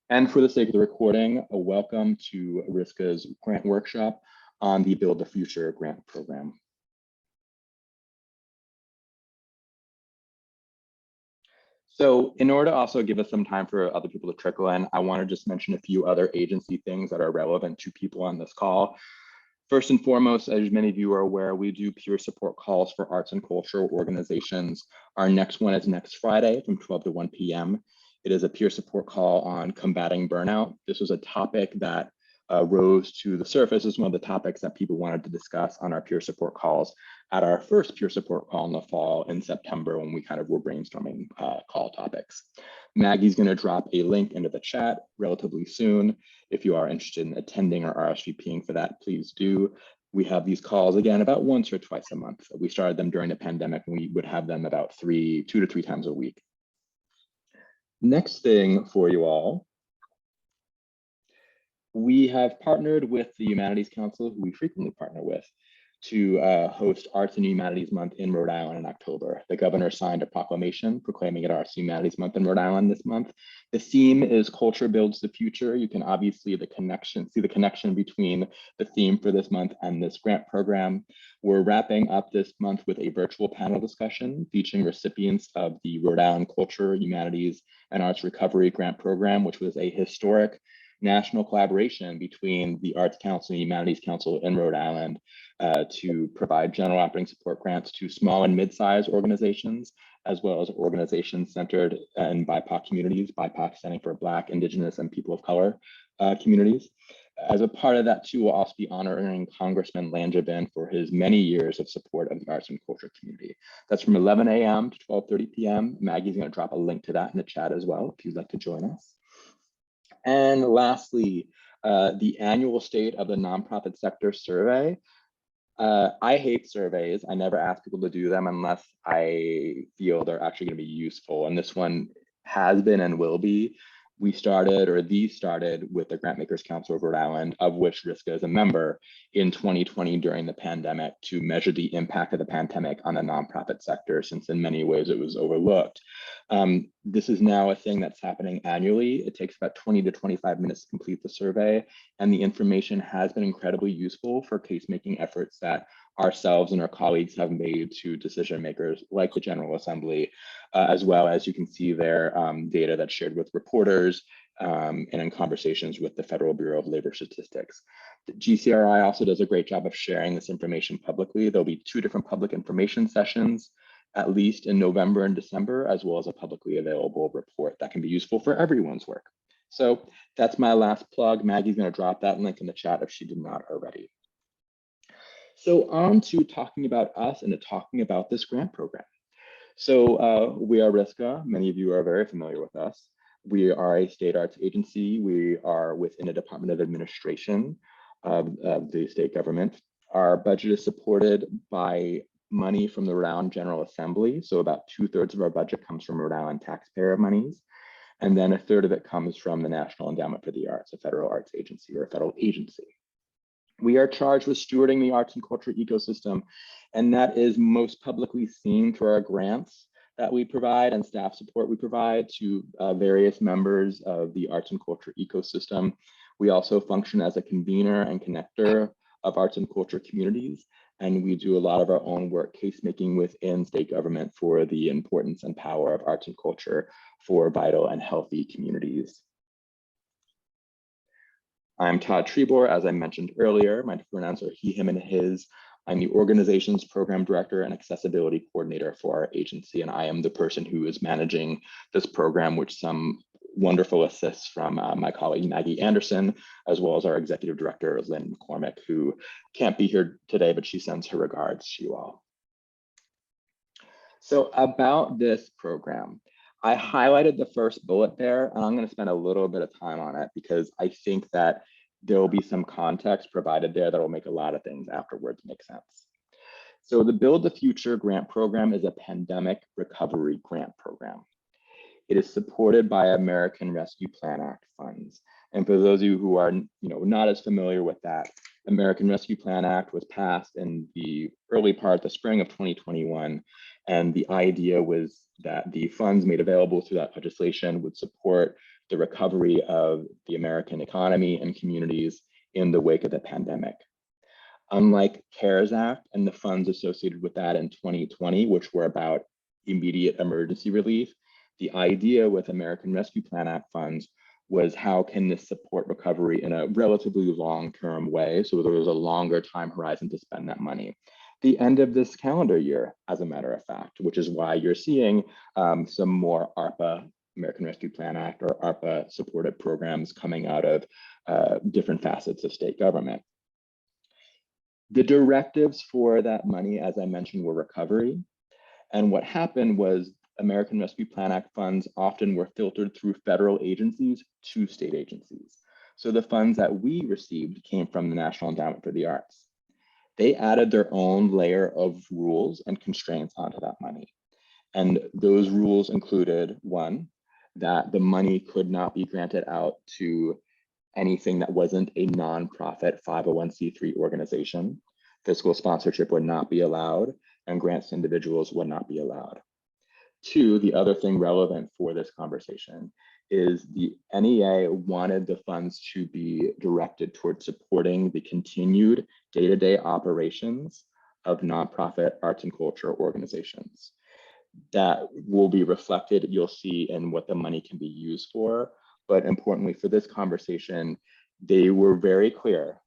And for the sake of the recording, a welcome to RISCA's grant workshop on the Build the Future grant program. So in order to also give us some time for other people to trickle in, I want to just mention a few other agency things that are relevant to people on this call. First and foremost, as many of you are aware, we do peer support calls for arts and cultural organizations. Our next one is next Friday from 12 to 1 p.m. It is a peer support call on combating burnout. This was a topic that rose to the surface as one of the topics that people wanted to discuss on our peer support calls at our first peer support call in the fall in September when we kind of were brainstorming call topics. Maggie's going to drop a link into the chat relatively soon. If you are interested in attending or RSVPing for that, please do. We have these calls again about once or twice a month. We started them during the pandemic and we would have them about 2 to 3 times a week. Next thing for you all, we have partnered with the Humanities Council, who we frequently partner with, to host Arts and Humanities Month in Rhode Island in October. The governor signed a proclamation proclaiming it Arts and Humanities Month in Rhode Island this month. The theme is Culture Builds the Future. You can obviously see the connection between the theme for this month and this grant program. We're wrapping up this month with a virtual panel discussion featuring recipients of the Rhode Island Culture, Humanities, and Arts Recovery Grant Program, which was a historic national collaboration between the Arts Council and Humanities Council in Rhode Island to provide general operating support grants to small and mid-sized organizations, as well as organizations centered in BIPOC communities, BIPOC standing for Black, Indigenous, and People of Color communities. As a part of that too, we'll also be honoring Congressman Langevin for his many years of support of the arts and culture community. That's from 11 a.m. to 12:30 p.m. Maggie's going to drop a link to that in the chat as well, if you'd like to join us. And lastly, the annual State of the Nonprofit Sector Survey. I hate surveys. I never ask people to do them unless I feel they're actually going to be useful. And this one has been and will be. These started with the Grantmakers Council of Rhode Island, of which RISCA is a member, in 2020 during the pandemic to measure the impact of the pandemic on the nonprofit sector, since in many ways it was overlooked. This is now a thing that's happening annually. It takes about 20 to 25 minutes to complete the survey, and the information has been incredibly useful for case-making efforts that ourselves and our colleagues have made to decision makers like the General Assembly, as well as you can see there data that's shared with reporters and in conversations with the Federal Bureau of Labor Statistics. The GCRI also does a great job of sharing this information publicly. There'll be 2 different public information sessions, at least in November and December, as well as a publicly available report that can be useful for everyone's work. So that's my last plug. Maggie's going to drop that link in the chat if she did not already. So on to talking about us and to talking about this grant program. So we are RISCA. Many of you are very familiar with us. We are a state arts agency. We are within a Department of Administration of the state government. Our budget is supported by money from the Rhode Island General Assembly. So about 2/3 of our budget comes from Rhode Island taxpayer monies. And then 1/3 of it comes from the National Endowment for the Arts, a federal arts agency or a federal agency. We are charged with stewarding the arts and culture ecosystem, and that is most publicly seen through our grants that we provide and staff support we provide to various members of the arts and culture ecosystem. We also function as a convener and connector of arts and culture communities, and we do a lot of our own work case making within state government for the importance and power of arts and culture for vital and healthy communities. I'm Todd Trebor, as I mentioned earlier. My pronouns are he, him, and his. I'm the organization's program director and accessibility coordinator for our agency, and I am the person who is managing this program with some wonderful assists from my colleague Maggie Anderson, as well as our executive director, Lynn McCormick, who can't be here today, but she sends her regards to you all. So about this program, I highlighted the first bullet there, and I'm going to spend a little bit of time on it because I think that there will be some context provided there that will make a lot of things afterwards make sense. So the Build the Future grant program is a pandemic recovery grant program. It is supported by American Rescue Plan Act funds. And for those of you who are not as familiar with that, American Rescue Plan Act was passed in the spring of 2021. And the idea was that the funds made available through that legislation would support the recovery of the American economy and communities in the wake of the pandemic. Unlike CARES Act and the funds associated with that in 2020, which were about immediate emergency relief, the idea with American Rescue Plan Act funds was how can this support recovery in a relatively long-term way, so there was a longer time horizon to spend that money. The end of this calendar year, as a matter of fact, which is why you're seeing some more ARPA, American Rescue Plan Act, or ARPA supported programs coming out of different facets of state government. The directives for that money, as I mentioned, were recovery. And what happened was American Rescue Plan Act funds often were filtered through federal agencies to state agencies. So the funds that we received came from the National Endowment for the Arts. They added their own layer of rules and constraints onto that money. And those rules included, one, that the money could not be granted out to anything that wasn't a nonprofit 501c3 organization. Fiscal sponsorship would not be allowed, and grants to individuals would not be allowed. Two, the other thing relevant for this conversation is the NEA wanted the funds to be directed towards supporting the continued day-to-day operations of nonprofit arts and culture organizations. That will be reflected, you'll see, in what the money can be used for. But importantly for this conversation, they were very clear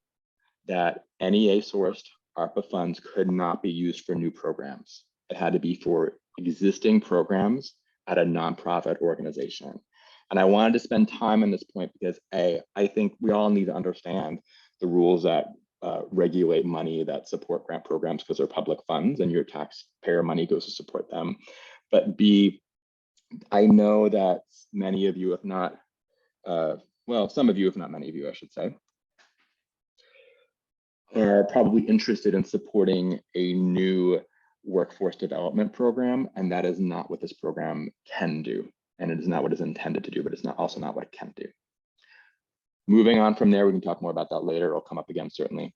that NEA-sourced ARPA funds could not be used for new programs. It had to be for existing programs at a nonprofit organization. And I wanted to spend time on this point because I think we all need to understand the rules that regulate money that support grant programs because they're public funds and your taxpayer money goes to support them. But B, I know that many of you, if not, well, some of you, if not many of you, I should say, are probably interested in supporting a new workforce development program, and that is not what this program can do. And it is not what it's intended to do, but it's also not what it can do. Moving on from there, we can talk more about that later. It'll come up again, certainly.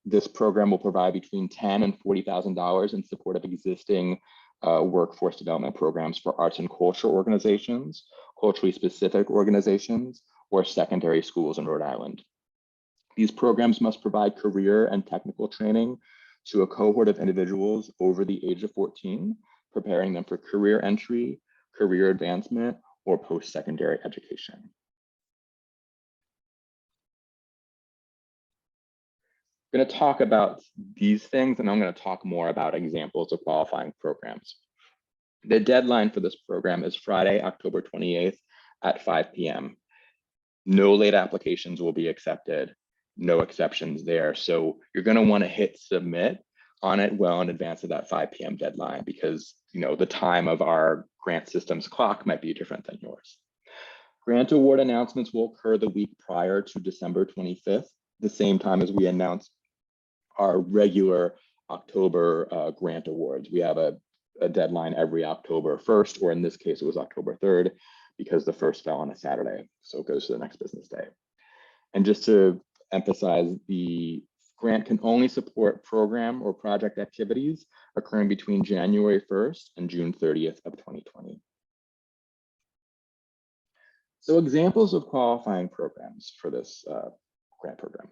This program will provide between $10,000 and $40,000 in support of existing workforce development programs for arts and culture organizations, culturally specific organizations, or secondary schools in Rhode Island. These programs must provide career and technical training to a cohort of individuals over the age of 14, preparing them for career entry, career advancement, or post-secondary education. I'm going to talk about these things, and I'm going to talk more about examples of qualifying programs. The deadline for this program is Friday, October 28th at 5 p.m. No late applications will be accepted, no exceptions there. So you're going to want to hit submit on it well in advance of that 5 p.m. deadline because the time of our grant system's clock might be different than yours. Grant award announcements will occur the week prior to December 25th, the same time as we announce our regular October grant awards. We have a deadline every October 1st, or in this case, it was October 3rd, because the first fell on a Saturday. So it goes to the next business day. And just to emphasize, the grant can only support program or project activities occurring between January 1st and June 30th of 2020. So examples of qualifying programs for this grant program.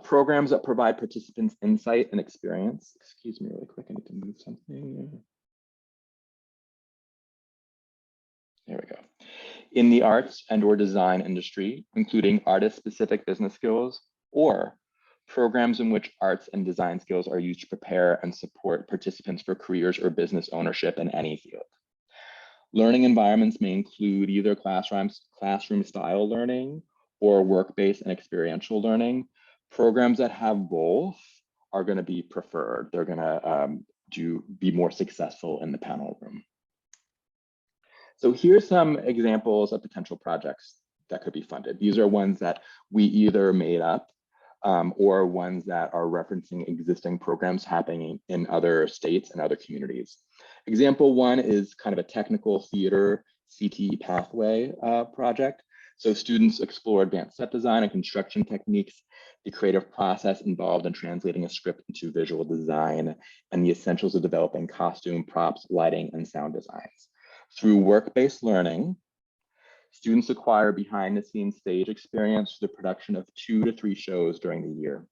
Programs that provide participants insight and experience. Excuse me really quick, I need to move something. There we go. In the arts and or design industry, including artist-specific business skills, or programs in which arts and design skills are used to prepare and support participants for careers or business ownership in any field. Learning environments may include either classroom style learning or work-based and experiential learning. Programs that have both are going to be preferred. They're going to be more successful in the panel room. So here's some examples of potential projects that could be funded. These are ones that we either made up or ones that are referencing existing programs happening in other states and other communities. Example one is kind of a technical theater CTE pathway project. So students explore advanced set design and construction techniques, the creative process involved in translating a script into visual design, and the essentials of developing costume, props, lighting, and sound designs. Through work-based learning, students acquire behind-the-scenes stage experience for the production of 2 to 3 shows during the year.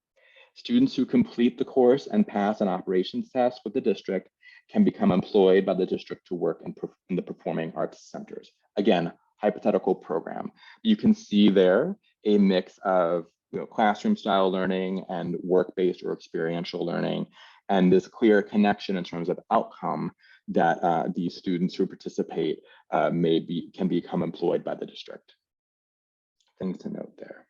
Students who complete the course and pass an operations test with the district can become employed by the district to work in the performing arts centers. Again, hypothetical program. You can see there a mix of classroom style learning and work-based or experiential learning, and this clear connection in terms of outcome that these students who participate can become employed by the district. Things to note there.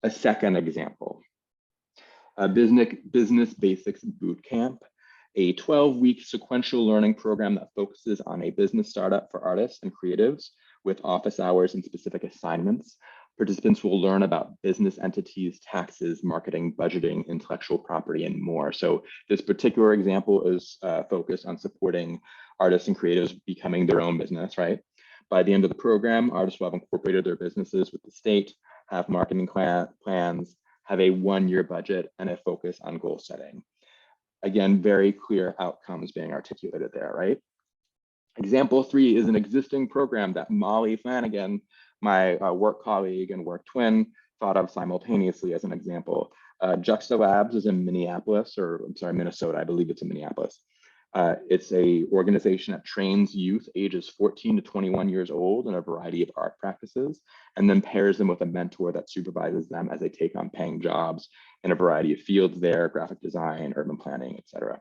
A second example, a business basics boot camp, a 12-week sequential learning program that focuses on a business startup for artists and creatives with office hours and specific assignments. Participants will learn about business entities, taxes, marketing, budgeting, intellectual property, and more. So this particular example is focused on supporting artists and creatives becoming their own business, right? By the end of the program, artists will have incorporated their businesses with the state, have marketing plans, have a 1-year budget, and a focus on goal setting. Again, very clear outcomes being articulated there, right? Example 3 is an existing program that Molly Flanagan, my work colleague and work twin, thought of simultaneously as an example. Juxta Labs is in Minneapolis, or I'm sorry, Minnesota, I believe it's in Minneapolis. It's a organization that trains youth ages 14 to 21 years old in a variety of art practices, and then pairs them with a mentor that supervises them as they take on paying jobs in a variety of fields there, graphic design, urban planning, etc.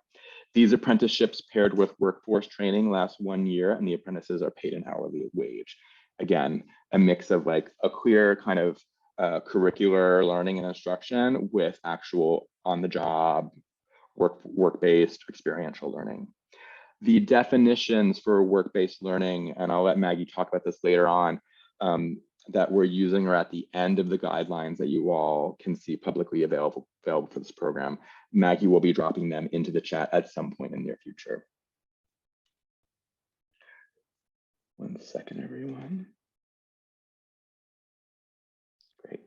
These apprenticeships paired with workforce training last 1 year, and the apprentices are paid an hourly wage. Again, a mix of like a clear kind of curricular learning and instruction with actual on-the-job, work-based experiential learning. The definitions for work-based learning, and I'll let Maggie talk about this later on, that we're using are at the end of the guidelines that you all can see publicly available for this program. Maggie will be dropping them into the chat at some point in the near future. One second, everyone. Great.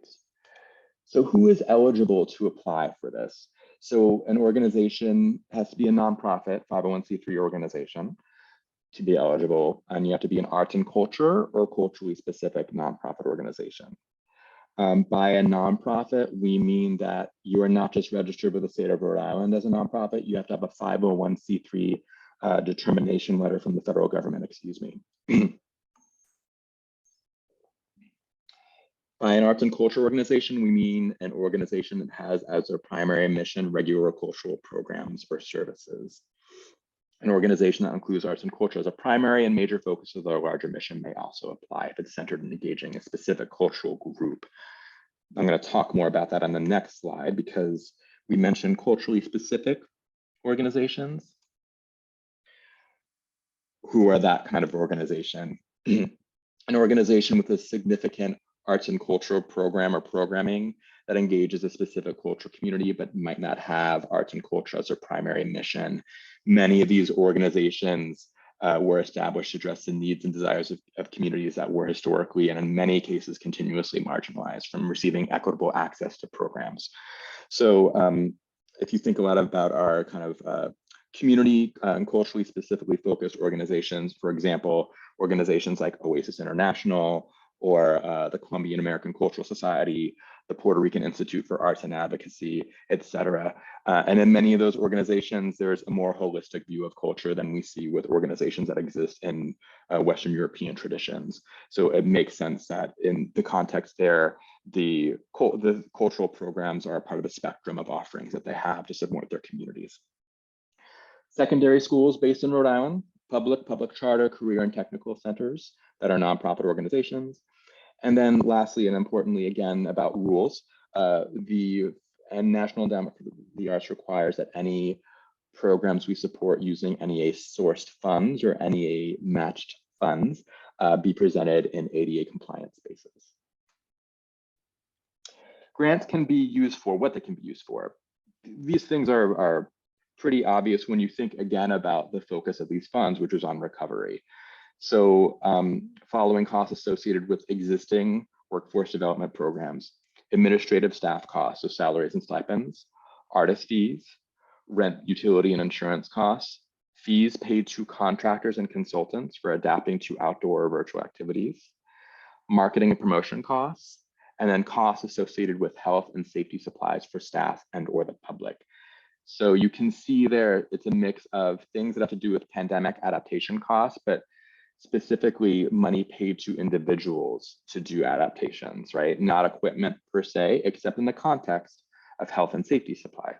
So who is eligible to apply for this? So an organization has to be a nonprofit 501c3 organization to be eligible, and you have to be an arts and culture or culturally specific nonprofit organization. By a nonprofit, we mean that you are not just registered with the state of Rhode Island as a nonprofit, you have to have a 501c3 determination letter from the federal government, excuse me. By an arts and culture organization, we mean an organization that has as their primary mission regular cultural programs or services. An organization that includes arts and culture as a primary and major focus of their larger mission may also apply if it's centered in engaging a specific cultural group. I'm going to talk more about that on the next slide because we mentioned culturally specific organizations. Who are that kind of organization? An organization with a significant arts and cultural program or programming that engages a specific cultural community, but might not have arts and culture as their primary mission. Many of these organizations were established to address the needs and desires of communities that were historically and in many cases continuously marginalized from receiving equitable access to programs. So if you think a lot about our kind of community and culturally specifically focused organizations, for example, organizations like Oasis International, or the Colombian American Cultural Society, the Puerto Rican Institute for Arts and Advocacy, et cetera. And in many of those organizations, there's a more holistic view of culture than we see with organizations that exist in Western European traditions. So it makes sense that in the context there, the cultural programs are part of the spectrum of offerings that they have to support their communities. Secondary schools based in Rhode Island, public charter, career and technical centers that are nonprofit organizations. And then lastly, and importantly, again, about rules, the National Endowment for the Arts requires that any programs we support using NEA sourced funds or NEA matched funds be presented in ADA compliant spaces. Grants can be used for what they can be used for. These things are pretty obvious when you think again about the focus of these funds, which is on recovery. So following costs associated with existing workforce development programs, administrative staff costs, so salaries and stipends, artist fees, rent, utility, and insurance costs, fees paid to contractors and consultants for adapting to outdoor or virtual activities, marketing and promotion costs, and then costs associated with health and safety supplies for staff and or the public. So you can see there, it's a mix of things that have to do with pandemic adaptation costs, but specifically money paid to individuals to do adaptations, right? Not equipment per se, except in the context of health and safety supplies.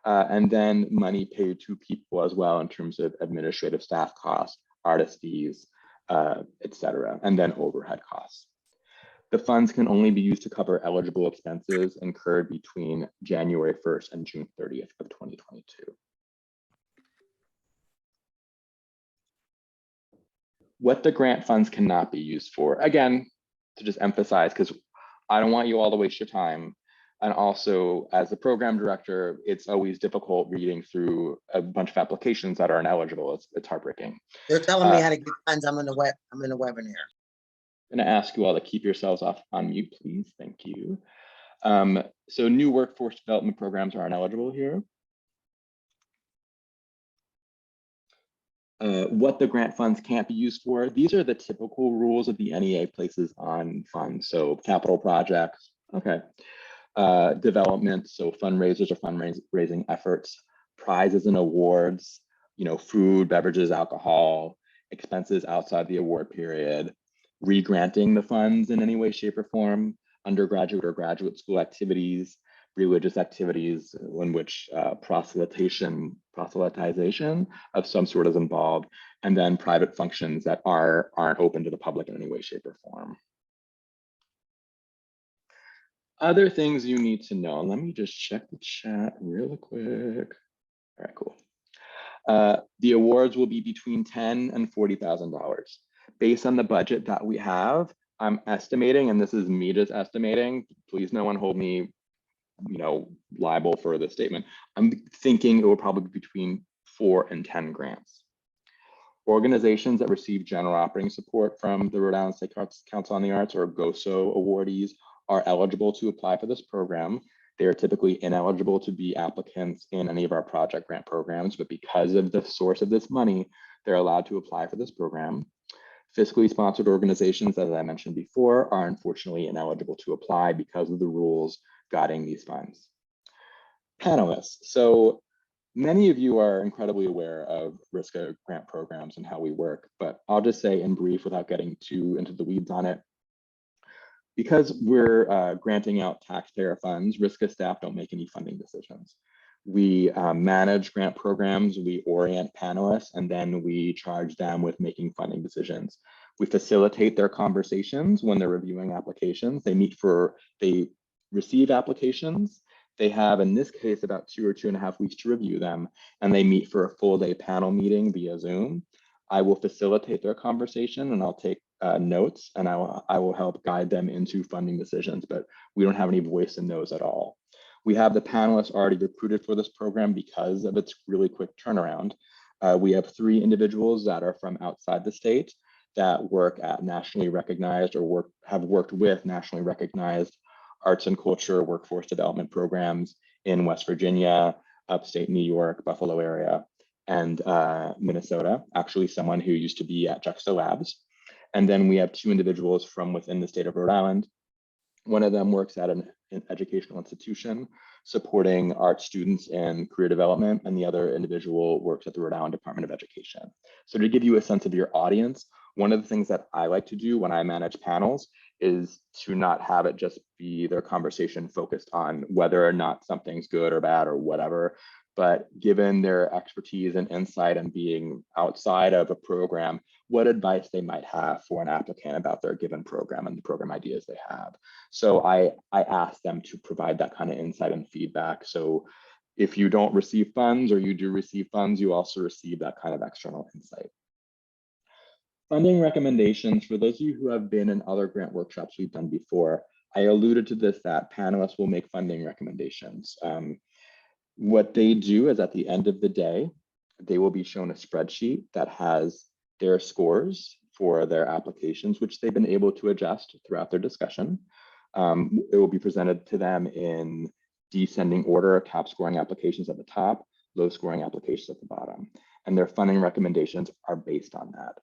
And then money paid to people as well in terms of administrative staff costs, artist fees, et cetera, and then overhead costs. The funds can only be used to cover eligible expenses incurred between January 1st and June 30th of 2022. What the grant funds cannot be used for, again, to just emphasize, because I don't want you all to waste your time. And also, as the program director, it's always difficult reading through a bunch of applications that are ineligible. It's heartbreaking. They're telling me how to get funds. I'm in the webinar. I'm going to ask you all to keep yourselves on mute, please. Thank you. So new workforce development programs are ineligible here. What the grant funds can't be used for, these are the typical rules of the NEA places on funds. So capital projects, okay. Development, so fundraisers or fundraising efforts, prizes and awards, food, beverages, alcohol, expenses outside the award period, re-granting the funds in any way, shape, or form, undergraduate or graduate school activities, religious activities in which proselytization of some sort is involved, and then private functions that aren't open to the public in any way, shape, or form. Other things you need to know, let me just check the chat real quick. All right, cool. The awards will be between $10,000 and $40,000. Based on the budget that we have, I'm estimating, and this is me just estimating, please no one hold me liable for this statement. I'm thinking it will probably be between 4 and 10 grants. Organizations that receive general operating support from the Rhode Island State Council on the Arts, or GOSO awardees, are eligible to apply for this program. They are typically ineligible to be applicants in any of our project grant programs, but because of the source of this money, they're allowed to apply for this program. Fiscally sponsored organizations, as I mentioned before, are unfortunately ineligible to apply because of the rules guiding these funds. Panelists. So many of you are incredibly aware of RISCA grant programs and how we work, but I'll just say in brief without getting too into the weeds on it. Because we're granting out taxpayer funds, RISCA staff don't make any funding decisions. We manage grant programs, we orient panelists, and then we charge them with making funding decisions. We facilitate their conversations when they're reviewing applications. They receive applications. They have, in this case, about 2 or 2.5 weeks to review them, and they meet for a full day panel meeting via Zoom. I will facilitate their conversation and I'll take notes, and I will help guide them into funding decisions, but we don't have any voice in those at all. We have the panelists already recruited for this program because of its really quick turnaround. We have 3 individuals that are from outside the state that work at nationally recognized or have worked with nationally recognized arts and culture workforce development programs in West Virginia, upstate New York, Buffalo area, and Minnesota, actually someone who used to be at Juxta Labs. And then we have 2 individuals from within the state of Rhode Island. One of them works at an educational institution supporting art students in career development, and the other individual works at the Rhode Island Department of Education. So to give you a sense of your audience, one of the things that I like to do when I manage panels is to not have it just be their conversation focused on whether or not something's good or bad or whatever, but given their expertise and insight and being outside of a program, what advice they might have for an applicant about their given program and the program ideas they have. So I ask them to provide that kind of insight and feedback. So if you don't receive funds or you do receive funds, you also receive that kind of external insight. Funding recommendations, for those of you who have been in other grant workshops we've done before, I alluded to this, that panelists will make funding recommendations. What they do is at the end of the day, they will be shown a spreadsheet that has their scores for their applications, which they've been able to adjust throughout their discussion. It will be presented to them in descending order, top scoring applications at the top, low scoring applications at the bottom. And their funding recommendations are based on that.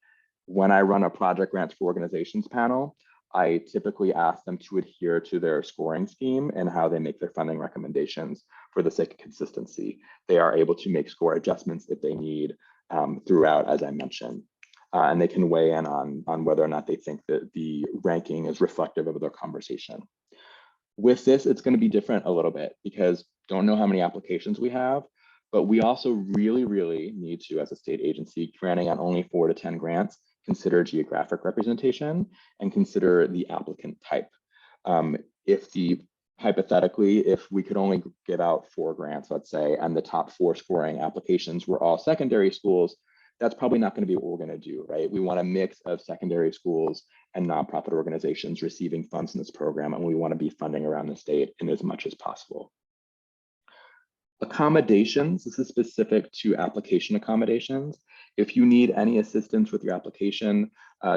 When I run a project grants for organizations panel, I typically ask them to adhere to their scoring scheme and how they make their funding recommendations for the sake of consistency. They are able to make score adjustments if they need throughout, as I mentioned. And they can weigh in on whether or not they think that the ranking is reflective of their conversation. With this, it's going to be different a little bit because don't know how many applications we have, but we also really need to, as a state agency, granting on only 4 to 10 grants, consider geographic representation and consider the applicant type. Hypothetically, if we could only give out 4 grants, let's say, and the top 4 scoring applications were all secondary schools, that's probably not going to be what we're going to do, right? We want a mix of secondary schools and nonprofit organizations receiving funds in this program, and we want to be funding around the state in as much as possible. Accommodations, this is specific to application accommodations. If you need any assistance with your application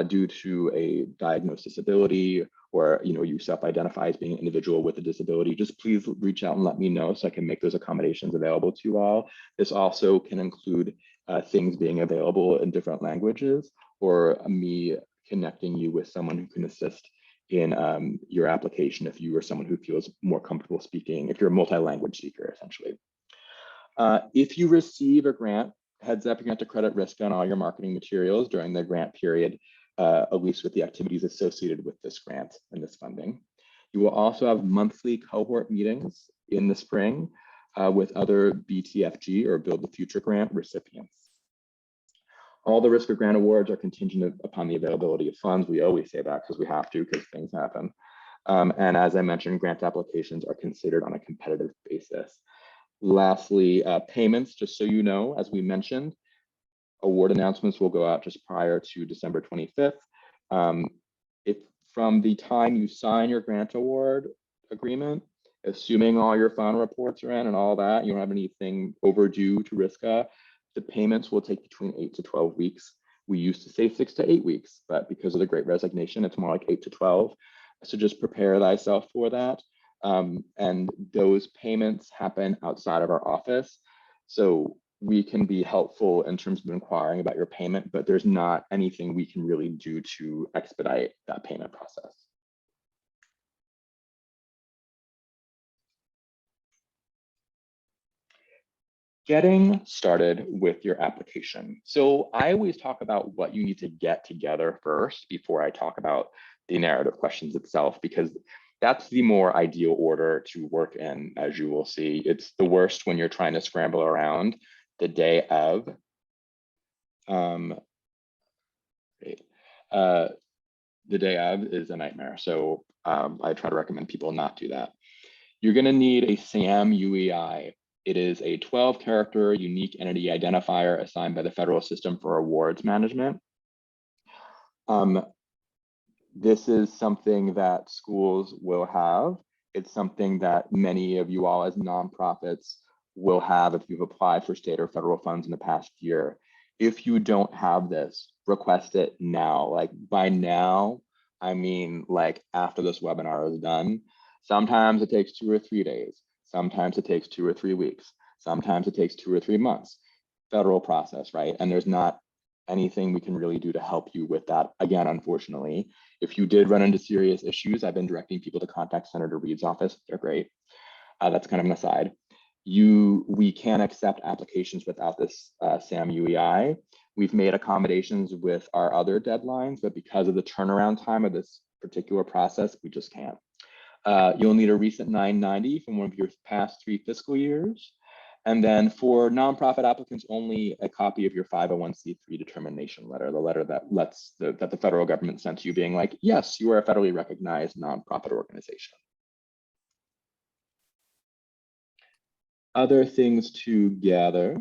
due to a diagnosed disability, or you self-identify as being an individual with a disability, just please reach out and let me know so I can make those accommodations available to you all. This also can include things being available in different languages, or me connecting you with someone who can assist in your application if you are someone who feels more comfortable speaking, if you're a multi-language speaker, essentially. If you receive a grant, heads up, you're going to have to credit risk on all your marketing materials during the grant period, at least with the activities associated with this grant and this funding. You will also have monthly cohort meetings in the spring with other BTFG or Build the Future grant recipients. All the risk of grant awards are contingent upon the availability of funds. We always say that because we have to, because things happen. And as I mentioned, grant applications are considered on a competitive basis. Lastly, payments, just so you know, as we mentioned, award announcements will go out just prior to December 25th. If from the time you sign your grant award agreement, assuming all your final reports are in and all that, you don't have anything overdue to RISCA, the payments will take between 8 to 12 weeks. We used to say 6 to 8 weeks, but because of the Great Resignation, it's more like 8 to 12. So just prepare thyself for that. And those payments happen outside of our office. So we can be helpful in terms of inquiring about your payment, but there's not anything we can really do to expedite that payment process. Getting started with your application. So I always talk about what you need to get together first before I talk about the narrative questions itself, because that's the more ideal order to work in, as you will see. It's the worst when you're trying to scramble around the day of. The day of is a nightmare. So I try to recommend people not do that. You're going to need a SAM UEI. It is a 12-character unique entity identifier assigned by the federal system for awards management. This is something that schools will have. It's something that many of you all as nonprofits will have if you've applied for state or federal funds in the past year. If you don't have this, request it now. Like by now, I mean like after this webinar is done. Sometimes it takes 2 or 3 days. Sometimes it takes 2 or 3 weeks. Sometimes it takes 2 or 3 months. Federal process, right? And there's not anything we can really do to help you with that. Again, unfortunately, if you did run into serious issues, I've been directing people to contact Senator Reed's office. They're great. That's kind of an aside. We can accept applications without this SAM UEI. We've made accommodations with our other deadlines, but because of the turnaround time of this particular process, we just can't. You'll need a recent 990 from one of your past 3 fiscal years. And then for nonprofit applicants, only a copy of your 501c3 determination letter, the letter that that the federal government sent to you being like, yes, you are a federally recognized nonprofit organization. Other things to gather.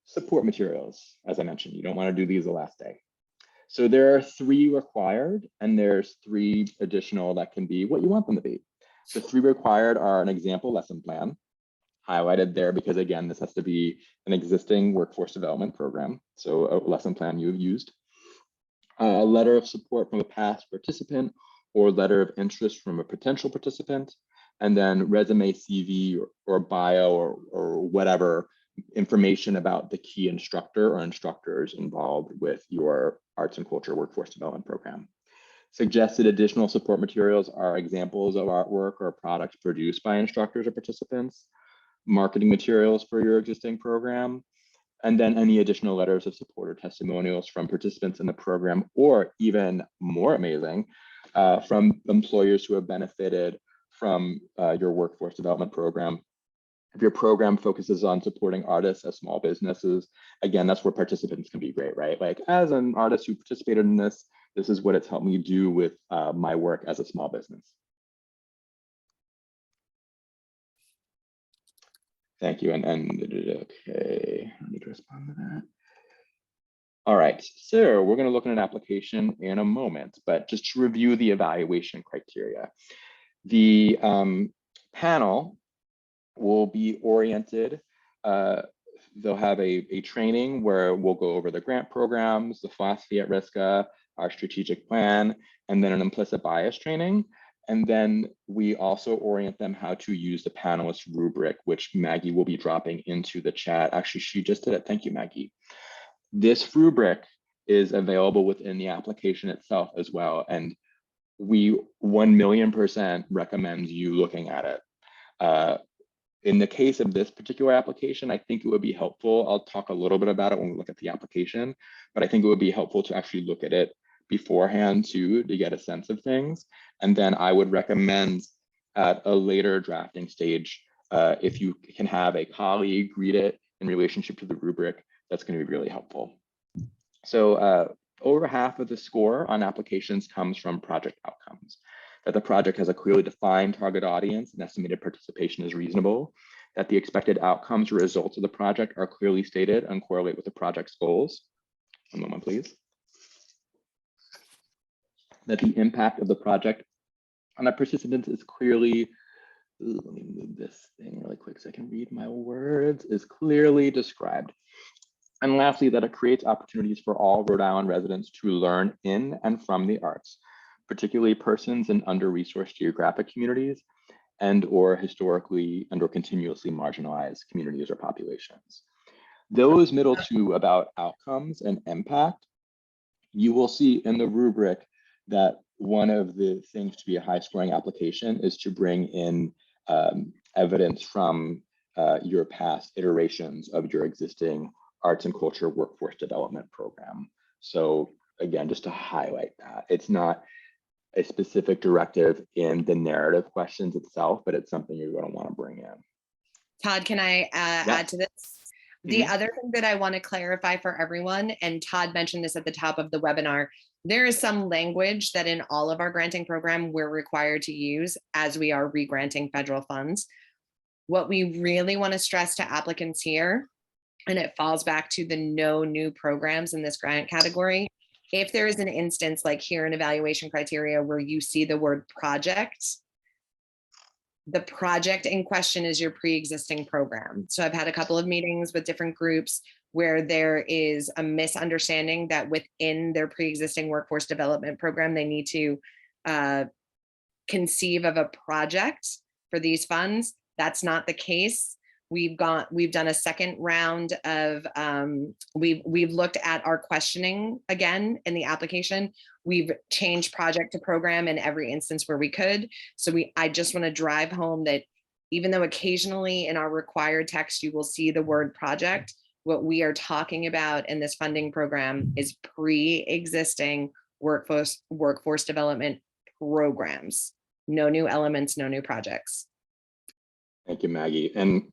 Support materials, as I mentioned, you don't want to do these the last day. So there are 3 required, and there's 3 additional that can be what you want them to be. The 3 required are an example lesson plan, highlighted there because, again, this has to be an existing workforce development program, so a lesson plan you've used. A letter of support from a past participant or letter of interest from a potential participant, and then resume, CV, or bio, or whatever information about the key instructor or instructors involved with your arts and culture workforce development program. Suggested additional support materials are examples of artwork or products produced by instructors or participants, marketing materials for your existing program, and then any additional letters of support or testimonials from participants in the program, or even more amazing, from employers who have benefited from your workforce development program. If your program focuses on supporting artists as small businesses, again, that's where participants can be great, right? Like, as an artist who participated in this, this is what it's helped me do with my work as a small business. Thank you, and okay, I need to respond to that. All right, so we're going to look at an application in a moment, but just to review the evaluation criteria. The panel will be oriented. They'll have a training where we'll go over the grant programs, the philosophy at RISCA, our strategic plan, and then an implicit bias training. And then we also orient them how to use the panelist rubric, which Maggie will be dropping into the chat. Actually, she just did it. Thank you, Maggie. This rubric is available within the application itself as well. And we 1,000,000% recommend you looking at it. In the case of this particular application, I think it would be helpful. I'll talk a little bit about it when we look at the application, but I think it would be helpful to actually look at it beforehand too, to get a sense of things. And then I would recommend at a later drafting stage, if you can have a colleague read it in relationship to the rubric, that's going to be really helpful. So over half of the score on applications comes from project outcomes. That the project has a clearly defined target audience and estimated participation is reasonable, that the expected outcomes or results of the project are clearly stated and correlate with the project's goals. One moment, please. That the impact of the project on the participants is clearly, let me move this thing really quick so I can read my words, is clearly described. And lastly, that it creates opportunities for all Rhode Island residents to learn in and from the arts, particularly persons in under-resourced geographic communities and or historically and or continuously marginalized communities or populations. Those middle two about outcomes and impact, you will see in the rubric that one of the things to be a high scoring application is to bring in evidence from your past iterations of your existing arts and culture workforce development program. So again, just to highlight that, it's not a specific directive in the narrative questions itself, but it's something you're going to want to bring in. Todd, can I add to this? The other thing that I want to clarify for everyone, and Todd mentioned this at the top of the webinar, there is some language that in all of our granting program we're required to use as we are re-granting federal funds. What we really want to stress to applicants here, and it falls back to the no new programs in this grant category. If there is an instance like here in evaluation criteria where you see the word project, the project in question is your pre-existing program. So I've had a couple of meetings with different groups where there is a misunderstanding that within their pre-existing workforce development program, they need to conceive of a project for these funds. That's not the case. We've done a second round of, we've looked at our questioning again in the application. We've changed project to program in every instance where we could. So I just want to drive home that even though occasionally in our required text, you will see the word project, what we are talking about in this funding program is pre-existing workforce development programs. No new elements, no new projects. Thank you, Maggie. And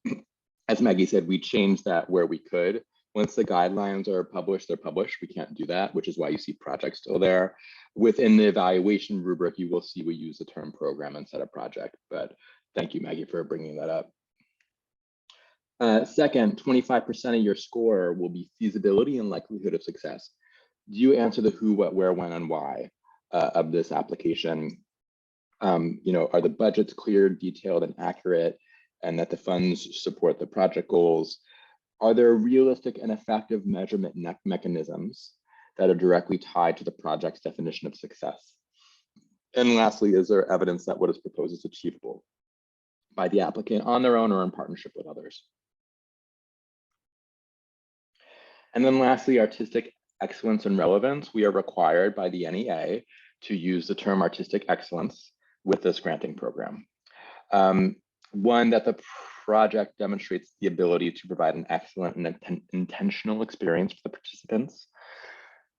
as Maggie said, we changed that where we could. Once the guidelines are published, they're published. We can't do that, which is why you see project still there. Within the evaluation rubric, you will see we use the term program instead of project, but thank you, Maggie, for bringing that up. Second, 25% of your score will be feasibility and likelihood of success. Do you answer the who, what, where, when, and why of this application? Are the budgets clear, detailed, and accurate? and that the funds support the project goals? Are there realistic and effective measurement mechanisms that are directly tied to the project's definition of success? And lastly, is there evidence that what is proposed is achievable by the applicant on their own or in partnership with others? And then lastly, artistic excellence and relevance. We are required by the NEA to use the term artistic excellence with this granting program. One, that the project demonstrates the ability to provide an excellent and intentional experience for the participants,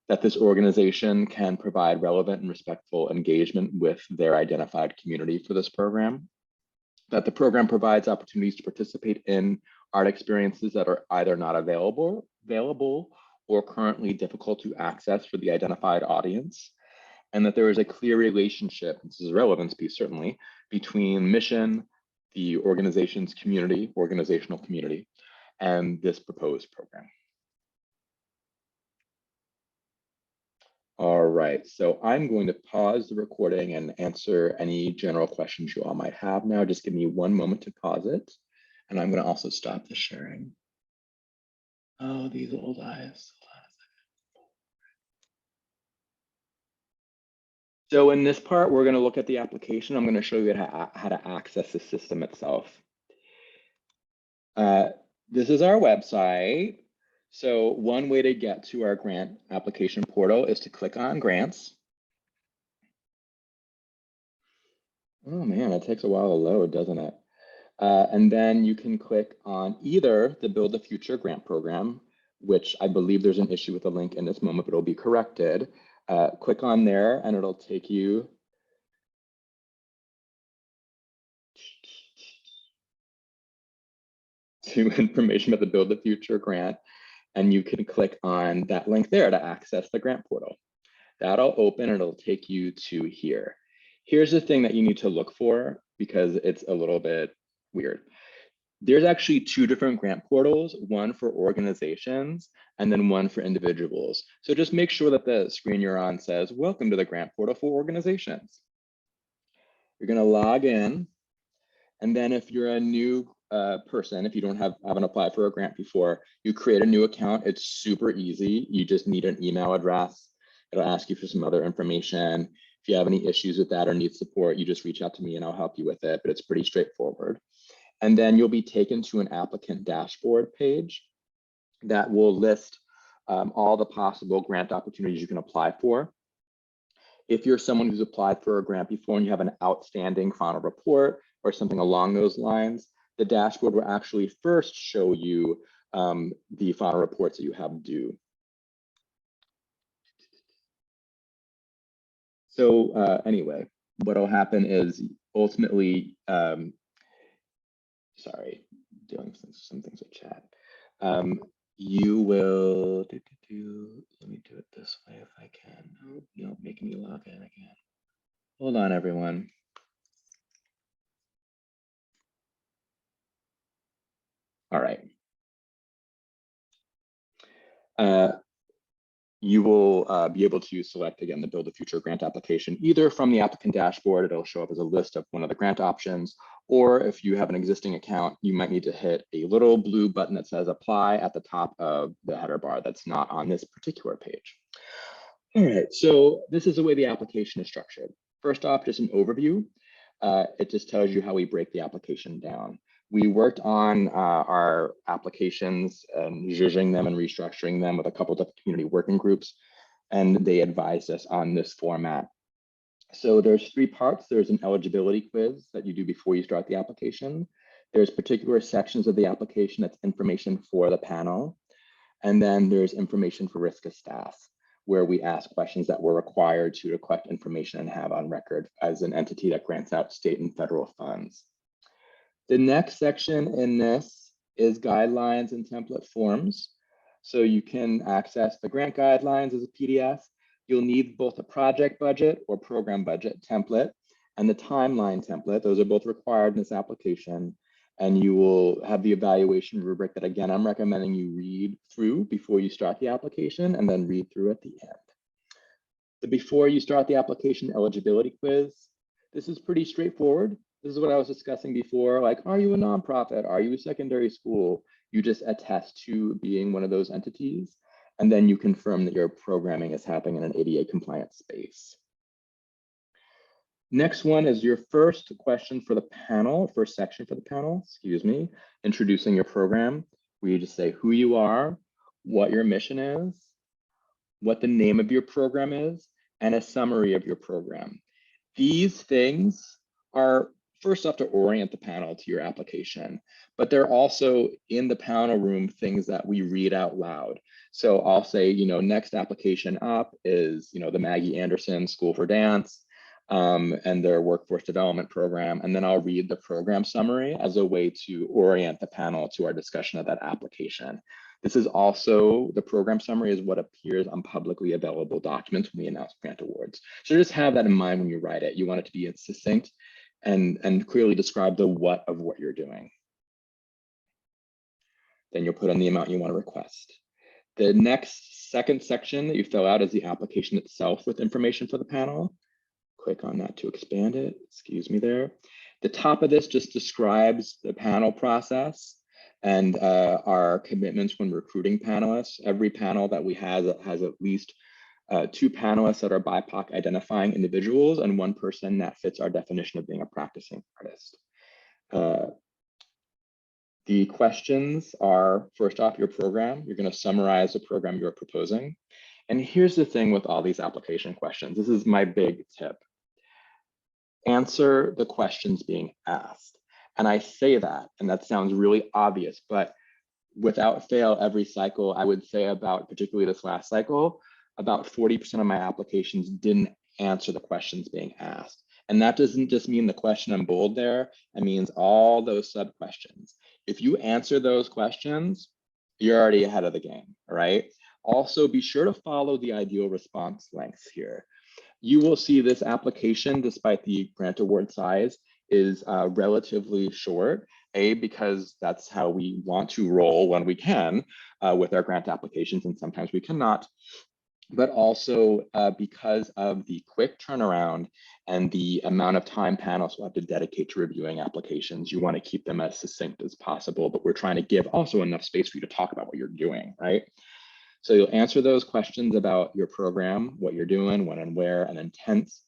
that this organization can provide relevant and respectful engagement with their identified community for this program, that the program provides opportunities to participate in art experiences that are either not available or currently difficult to access for the identified audience, and that there is a clear relationship, this is a relevance piece certainly, between mission, the organization's organizational community, and this proposed program. All right, so I'm going to pause the recording and answer any general questions you all might have now. Just give me one moment to pause it. And I'm going to also stop the sharing. Oh, these old eyes. So in this part, we're going to look at the application. I'm going to show you how to access the system itself. This is our website. So one way to get to our grant application portal is to click on grants. Oh man, it takes a while to load, doesn't it? And then you can click on either the Build the Future grant program, which I believe there's an issue with the link in this moment, but it'll be corrected. Click on there and it'll take you to information about the Build the Future grant. And you can click on that link there to access the grant portal. That'll open and it'll take you to here. Here's the thing that you need to look for because it's a little bit weird. There's actually two different grant portals, one for organizations and then one for individuals. So just make sure that the screen you're on says, welcome to the grant portal for organizations. You're gonna log in. And then if you're a new person, if you haven't applied for a grant before, you create a new account. It's super easy. You just need an email address. It'll ask you for some other information. If you have any issues with that or need support, you just reach out to me and I'll help you with it, but it's pretty straightforward. And then you'll be taken to an applicant dashboard page that will list all the possible grant opportunities you can apply for. If you're someone who's applied for a grant before and you have an outstanding final report or something along those lines, the dashboard will actually first show you the final reports that you have due. So anyway, what'll happen is ultimately, sorry, doing some things with chat. You will, let me do it this way if I can. Oh, no, making me log in again. Hold on, everyone. All right. You will be able to select, again, the Build a Future grant application, either from the applicant dashboard, it'll show up as a list of one of the grant options, or if you have an existing account, you might need to hit a little blue button that says apply at the top of the header bar that's not on this particular page. All right, so this is the way the application is structured. First off, just an overview. It just tells you how we break the application down. We worked on our applications and zhuzhing them and restructuring them with a couple of community working groups, and they advised us on this format. So there's three parts. There's an eligibility quiz that you do before you start the application. There's particular sections of the application that's information for the panel. And then there's information for RISCA staff, where we ask questions that we're required to collect information and have on record as an entity that grants out state and federal funds. The next section in this is guidelines and template forms. So you can access the grant guidelines as a PDF. You'll need both a project budget or program budget template and the timeline template. Those are both required in this application. And you will have the evaluation rubric that, again, I'm recommending you read through before you start the application and then read through at the end. The before you start the application eligibility quiz, this is pretty straightforward. This is what I was discussing before, like, are you a nonprofit? Are you a secondary school? You just attest to being one of those entities, and then you confirm that your programming is happening in an ADA compliant space. Next one is your first question for the panel, first section for the panel, excuse me, introducing your program, where you just say who you are, what your mission is, what the name of your program is, and a summary of your program. These things are first off to orient the panel to your application, but they're also in the panel room things that we read out loud. So I'll say, next application up is, the Maggie Anderson School for Dance and their workforce development program. And then I'll read the program summary as a way to orient the panel to our discussion of that application. This is also, the program summary is what appears on publicly available documents when we announce grant awards. So just have that in mind when you write it. You want it to be succinct and clearly describe the what of what you're doing. Then you'll put in the amount you want to request. The next second section that you fill out is the application itself with information for the panel. Click on that to expand it, excuse me there. The top of this just describes the panel process and our commitments when recruiting panelists. Every panel that we have has at least 2 panelists that are BIPOC identifying individuals and 1 person that fits our definition of being a practicing artist. The questions are, first off, your program. You're going to summarize the program you're proposing. And here's the thing with all these application questions. This is my big tip. Answer the questions being asked. And I say that, and that sounds really obvious, but without fail, every cycle, I would say about, particularly this last cycle, about 40% of my applications didn't answer the questions being asked. And that doesn't just mean the question in bold there, it means all those sub questions. If you answer those questions, you're already ahead of the game, all right? Also, be sure to follow the ideal response lengths here. You will see this application, despite the grant award size, is relatively short, because that's how we want to roll when we can with our grant applications, and sometimes we cannot, but also because of the quick turnaround and the amount of time panels will have to dedicate to reviewing applications. You want to keep them as succinct as possible, but we're trying to give also enough space for you to talk about what you're doing, right? So you'll answer those questions about your program, what you're doing, when and where, and intents.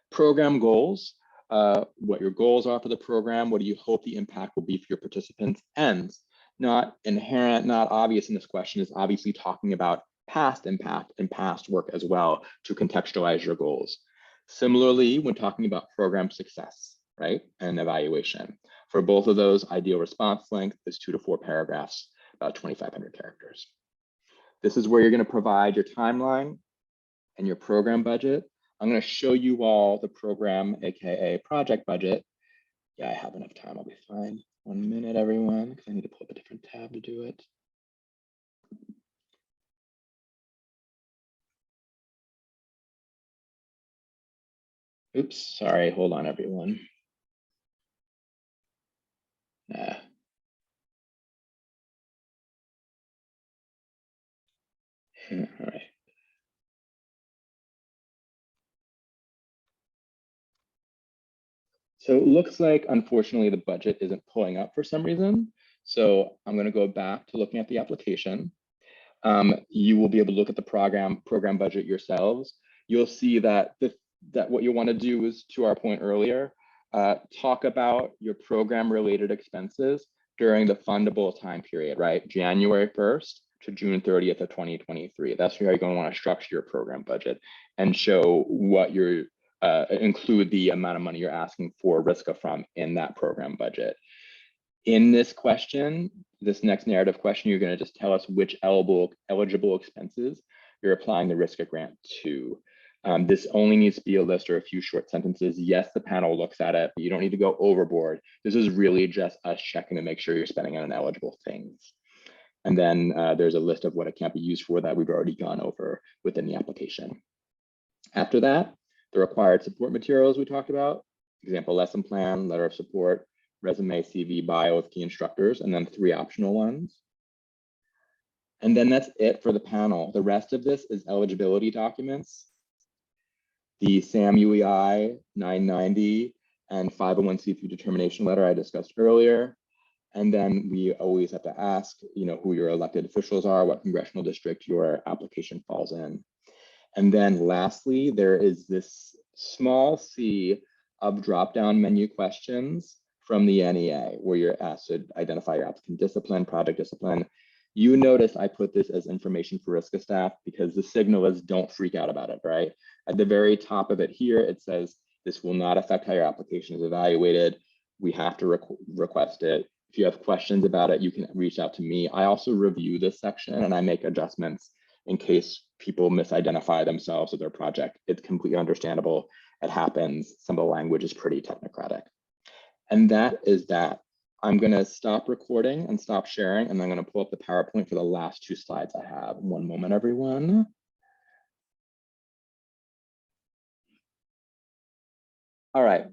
Program goals, what your goals are for the program, what do you hope the impact will be for your participants, and not inherent, not obvious in this question is obviously talking about past impact and past work as well to contextualize your goals. Similarly, when talking about program success, right, and evaluation, for both of those, ideal response length is 2 to 4 paragraphs, about 2,500 characters. This is where you're going to provide your timeline and your program budget. I'm going to show you all the program, aka project budget. Yeah, I have enough time. I'll be fine. 1 minute, everyone, because I need to pull up a different tab to do it. Oops, sorry. Hold on, everyone. All right. So it looks like, unfortunately, the budget isn't pulling up for some reason. So I'm going to go back to looking at the application. You will be able to look at the program budget yourselves. You'll see that what you want to do is, to our point earlier, talk about your program related expenses during the fundable time period, right? January 1st to June 30th of 2023. That's where you're going to want to structure your program budget and show what you're include the amount of money you're asking for RISCA from in that program budget. In this question, this next narrative question, you're going to just tell us which eligible expenses you're applying the RISCA grant to. This only needs to be a list or a few short sentences. Yes, the panel looks at it, but you don't need to go overboard. This is really just us checking to make sure you're spending on eligible things. And then there's a list of what it can't be used for that we've already gone over within the application. After that, the required support materials we talked about, example lesson plan, letter of support, resume, CV, bio with key instructors, and then 3 optional ones. And then that's it for the panel. The rest of this is eligibility documents, the SAM UEI 990 and 501c3 determination letter I discussed earlier. And then we always have to ask, who your elected officials are, what congressional district your application falls in. And then lastly, there is this small c of drop-down menu questions from the NEA, where you're asked to identify your applicant discipline, project discipline. You notice I put this as information for RISCA staff because the signal is don't freak out about it, right? At the very top of it here, it says this will not affect how your application is evaluated. We have to request it. If you have questions about it, you can reach out to me. I also review this section and I make adjustments in case people misidentify themselves with their project. It's completely understandable. It happens. Some of the language is pretty technocratic. And that is that. I'm going to stop recording and stop sharing, and I'm going to pull up the PowerPoint for the last 2 slides I have. One moment, everyone. All right.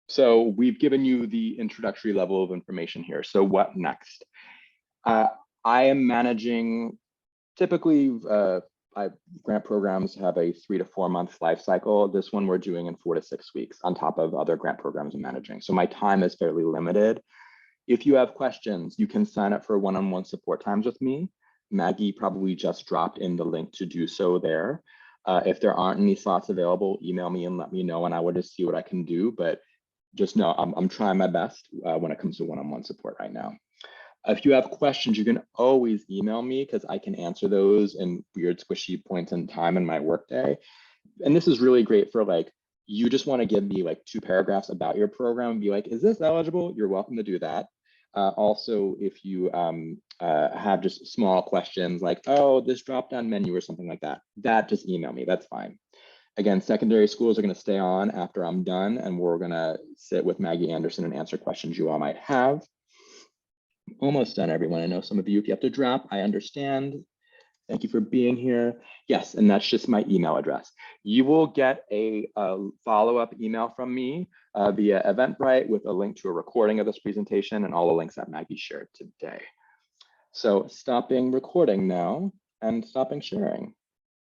So we've given you the introductory level of information here. So what next? I am managing, typically grant programs have a 3 to 4 month life cycle. This one we're doing in 4 to 6 weeks on top of other grant programs I'm managing. So my time is fairly limited. If you have questions, you can sign up for one-on-one support times with me. Maggie probably just dropped in the link to do so there. If there aren't any slots available, email me and let me know, and I will just see what I can do. But just know I'm trying my best when it comes to one-on-one support right now. If you have questions, you can always email me because I can answer those in weird squishy points in time in my workday. And this is really great for you just want to give me 2 paragraphs about your program and be like, is this eligible? You're welcome to do that. Also, if you have just small questions like, oh, this drop-down menu or something like that, just email me, that's fine. Again, secondary schools are going to stay on after I'm done, and we're going to sit with Maggie Anderson and answer questions you all might have. Almost done, everyone. I know some of you, if you have to drop, I understand. Thank you for being here. Yes, and that's just my email address. You will get a follow-up email from me via Eventbrite with a link to a recording of this presentation and all the links that Maggie shared today. So stopping recording now and stopping sharing.